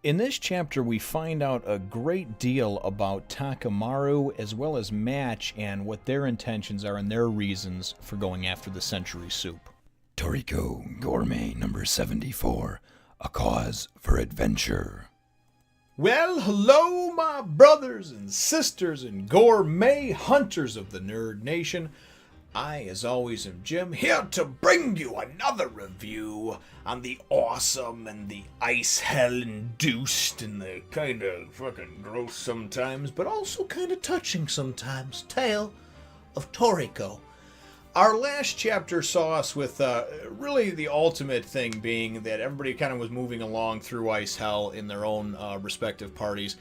In this chapter, we find out a great deal about Takimaru as well as Match and what their intentions are and their reasons for going after the century soup. Toriko, Gourmet number 74, A Cause for Adventure. Well, hello, my brothers and sisters and gourmet hunters of the Nerd Nation. I, as always, am Jim, here to bring you another review on the awesome and the ice hell-induced and the kind of fucking gross sometimes, but also kind of touching sometimes, tale of Toriko. Our last chapter saw us with really the ultimate thing being that everybody kind of was moving along through Ice Hell in their own respective parties,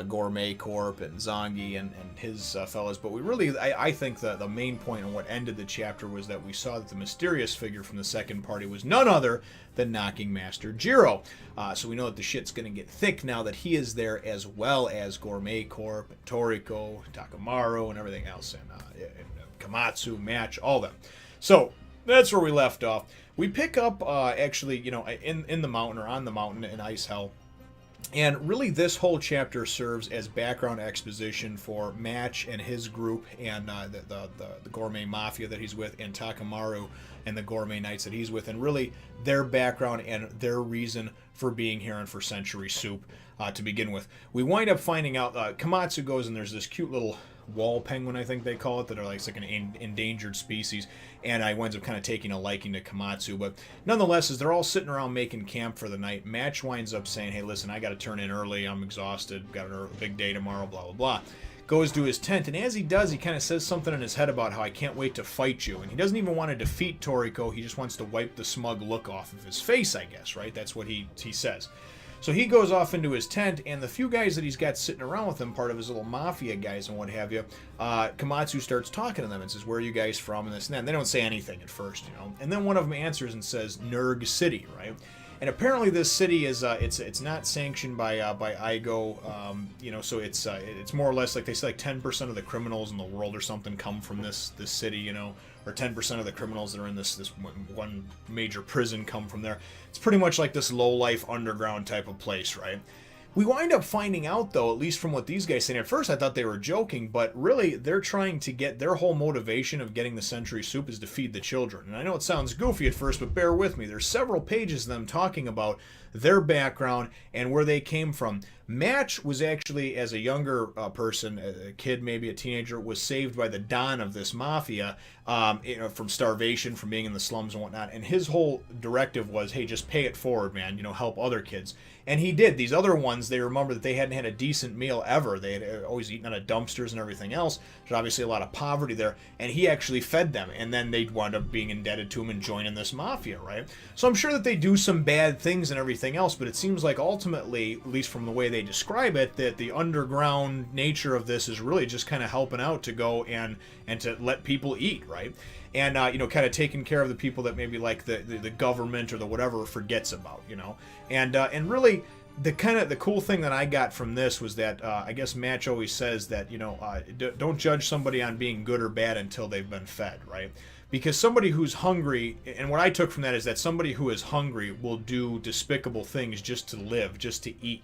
Gourmet Corp and Zangi and his fellas. But we really, I think the main point and what ended the chapter was that we saw that the mysterious figure from the second party was none other than Knocking Master Jiro. So we know that the shit's going to get thick now that he is there, as well as Gourmet Corp, and Toriko, Takimaru, and everything else. And Komatsu, Match, all them. So that's where we left off. We pick up actually, in the mountain or on the mountain in Ice Hell. And really this whole chapter serves as background exposition for Match and his group and the Gourmet Mafia that he's with, and Takimaru and the Gourmet Knights that he's with, and really their background and their reason for being here and for Century Soup to begin with. We wind up finding out Komatsu goes and there's this cute little wall penguin, I think they call it, that are like an endangered species, and I winds up kind of taking a liking to Komatsu. But nonetheless, as they're all sitting around making camp for the night, Match winds up saying, hey, listen, I got to turn in early, I'm exhausted, got a big day tomorrow, blah, blah, blah. Goes to his tent, and as he does, he kind of says something in his head about how I can't wait to fight you, and he doesn't even want to defeat Toriko, he just wants to wipe the smug look off of his face, I guess, right? That's what he says. So he goes off into his tent, and the few guys that he's got sitting around with him, part of his little mafia guys and what have you, Komatsu starts talking to them and says, where are you guys from, and this and that. And they don't say anything at first, And then one of them answers and says, Nerg City, right? And apparently this city is, it's not sanctioned by IGO, so it's more or less like they say like 10% of the criminals in the world or something come from this city, or 10% of the criminals that are in this one major prison come from there. It's pretty much like this low-life underground type of place, right? We wind up finding out, though, at least from what these guys say, and at first I thought they were joking, but really they're trying to get, their whole motivation of getting the Century Soup is to feed the children. And I know it sounds goofy at first, but bear with me. There's several pages of them talking about their background and where they came from. Match was actually, as a younger person, a kid, maybe a teenager, was saved by the Don of this mafia from starvation, from being in the slums and whatnot. And his whole directive was, hey, just pay it forward, man, help other kids. And he did. These other ones, they remember that they hadn't had a decent meal ever. They had always eaten out of dumpsters and everything else. There's obviously a lot of poverty there. And he actually fed them. And then they'd wound up being indebted to him and joining this mafia, right? So I'm sure that they do some bad things and everything else, but it seems like ultimately, at least from the way they describe it, that the underground nature of this is really just kind of helping out to go and to let people eat, right? And kind of taking care of the people that maybe like the government or the whatever forgets about, and really the cool thing that I got from this was that I guess Match always says that don't judge somebody on being good or bad until they've been fed, right? Because somebody who's hungry, and what I took from that is that somebody who is hungry will do despicable things just to live, just to eat,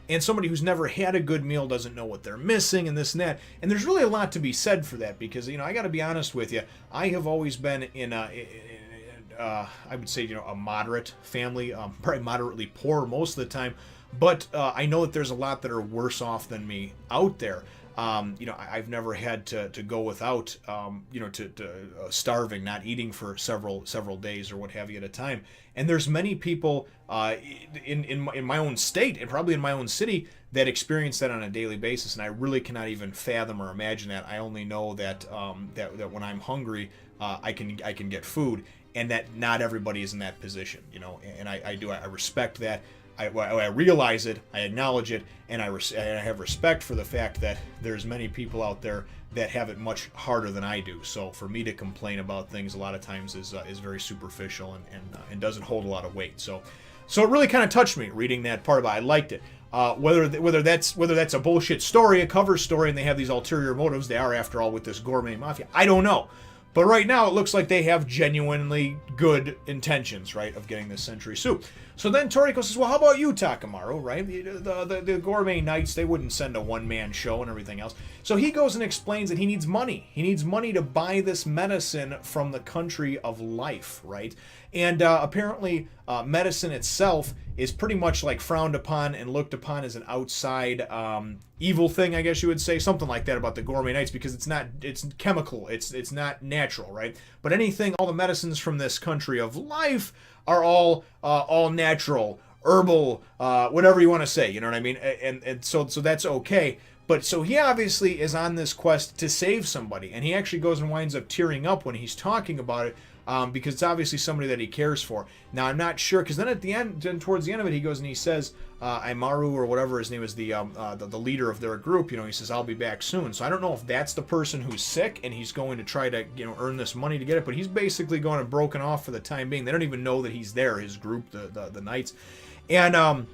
And somebody who's never had a good meal doesn't know what they're missing and this and that. And there's really a lot to be said for that because, I got to be honest with you. I have always been in I would say, a moderate family, probably moderately poor most of the time. But I know that there's a lot that are worse off than me out there. I've never had to go without, starving, not eating for several days or what have you at a time. And there's many people in my own state and probably in my own city that experience that on a daily basis. And I really cannot even fathom or imagine that. I only know that that when I'm hungry, I can get food, and that not everybody is in that position. And I respect that. I realize it, I acknowledge it, and I have respect for the fact that there's many people out there that have it much harder than I do. So for me to complain about things a lot of times is very superficial and doesn't hold a lot of weight. So it really kind of touched me reading that part about it. I liked it. Whether that's a bullshit story, a cover story, and they have these ulterior motives, they are after all with this Gourmet Mafia, I don't know. But right now, it looks like they have genuinely good intentions, right, of getting this Century Soup. So then Toriko says, well, how about you, Takimaru, right? The Gourmet Knights, they wouldn't send a one-man show and everything else. So he goes and explains that he needs money. He needs money to buy this medicine from the country of life, right? And apparently medicine itself is pretty much like frowned upon and looked upon as an outside evil thing, I guess you would say, something like that about the Gourmet Knights, because it's chemical, it's not natural, right? But anything, all the medicines from this country of life are all natural, herbal, whatever you want to say, you know what I mean? And so that's okay. But so he obviously is on this quest to save somebody, and he actually goes and winds up tearing up when he's talking about it, because it's obviously somebody that he cares for. Now, I'm not sure, because then at the end, then towards the end of it, he goes and he says, Aimaru, or whatever his name is, the leader of their group, he says, I'll be back soon. So I don't know if that's the person who's sick, and he's going to try to, earn this money to get it, but he's basically going and broken off for the time being. They don't even know that he's there, his group, the Knights. And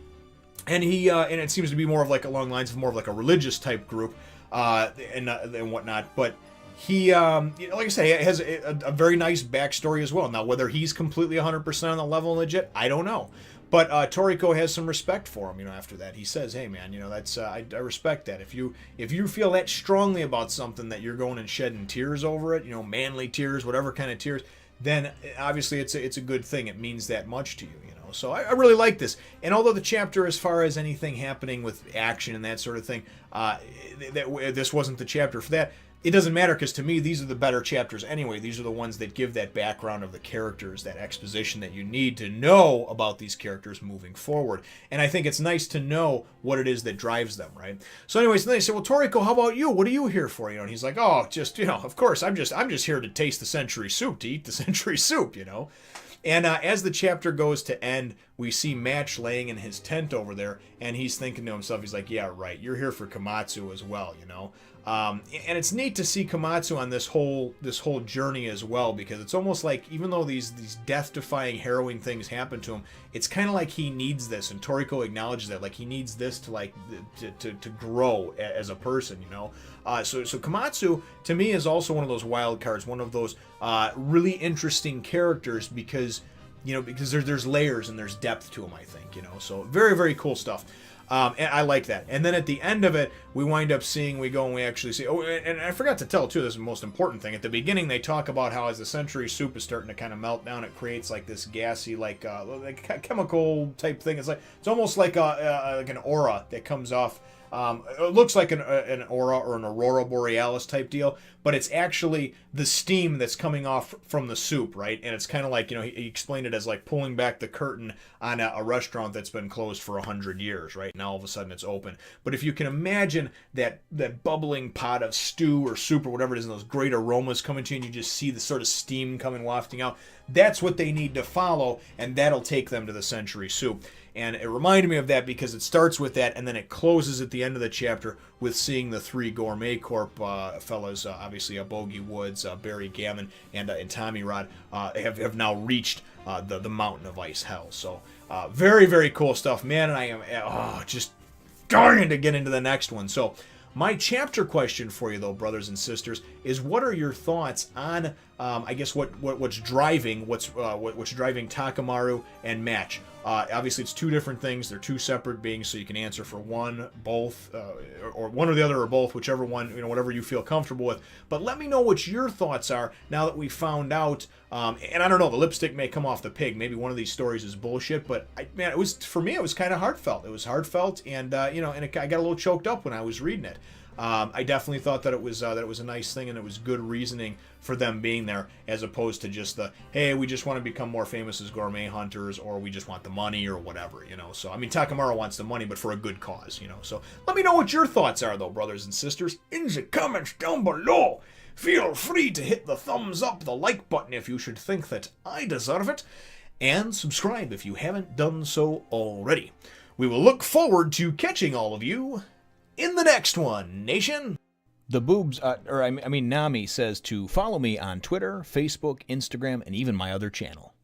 it seems to be more of like along the lines of more of like a religious type group, and whatnot, but he, like I say, has a very nice backstory as well. Now, whether he's completely 100% on the level legit, I don't know. But Toriko has some respect for him, after that. He says, hey, man, that's I respect that. If you feel that strongly about something that you're going and shedding tears over it, manly tears, whatever kind of tears, then obviously it's a good thing. It means that much to you, So I really like this. And although the chapter, as far as anything happening with action and that sort of thing, this wasn't the chapter for that, it doesn't matter, because to me, these are the better chapters anyway. These are the ones that give that background of the characters, that exposition that you need to know about these characters moving forward. And I think it's nice to know what it is that drives them, right? So anyways, then they say, well, Toriko, how about you? What are you here for? And he's like, oh, just, of course, I'm just here to taste the century soup, to eat the century soup, And as the chapter goes to end, we see Match laying in his tent over there, and he's thinking to himself, he's like, yeah, right, you're here for Komatsu as well, And it's neat to see Komatsu on this whole journey as well, because it's almost like, even though these death-defying, harrowing things happen to him, it's kind of like he needs this, and Toriko acknowledges that, like he needs this to grow as a person, So Komatsu, to me, is also one of those wild cards, one of those really interesting characters, because there's layers and there's depth to him, I think, So very, very cool stuff. And I like that. And then at the end of it, we wind up seeing, we go and we actually see, and I forgot to tell, too, this is the most important thing. At the beginning, they talk about how as the century soup is starting to kind of melt down, it creates like this gassy, like chemical type thing. It's almost like an aura that comes off. It looks like an aura or an aurora borealis type deal, but it's actually the steam that's coming off from the soup, right? And it's kind of like, he explained it as like pulling back the curtain on a restaurant that's been closed for 100 years, right? Now all of a sudden it's open. But if you can imagine that bubbling pot of stew or soup or whatever it is, and those great aromas coming to you, and you just see the sort of steam coming wafting out, that's what they need to follow, and that'll take them to the century soup. And it reminded me of that because it starts with that, and then it closes at the end of the chapter with seeing the three Gourmet Corp fellas, obviously Bogey Woods, Barry Gammon, and Tommy Rod, have now reached the Mountain of Ice Hell. So very, very cool stuff, man, and I am just dying to get into the next one. So my chapter question for you, though, brothers and sisters, is what are your thoughts on, I guess, what's driving Takimaru and Match? Obviously, it's two different things. They're two separate beings, so you can answer for one, both, or one or the other, or both, whichever one, whatever you feel comfortable with. But let me know what your thoughts are now that we found out. And I don't know, the lipstick may come off the pig. Maybe one of these stories is bullshit, but it was, for me, it was kind of heartfelt. It was heartfelt, and I got a little choked up when I was reading it. I definitely thought that it was a nice thing, and it was good reasoning for them being there, as opposed to just hey, we just want to become more famous as gourmet hunters, or we just want the money, or whatever, So, I mean, Takimaru wants the money, but for a good cause, So, let me know what your thoughts are, though, brothers and sisters, in the comments down below. Feel free to hit the thumbs up, the like button if you should think that I deserve it, and subscribe if you haven't done so already. We will look forward to catching all of you in the next one, nation. The boobs, Nami says to follow me on Twitter, Facebook, Instagram, and even my other channel.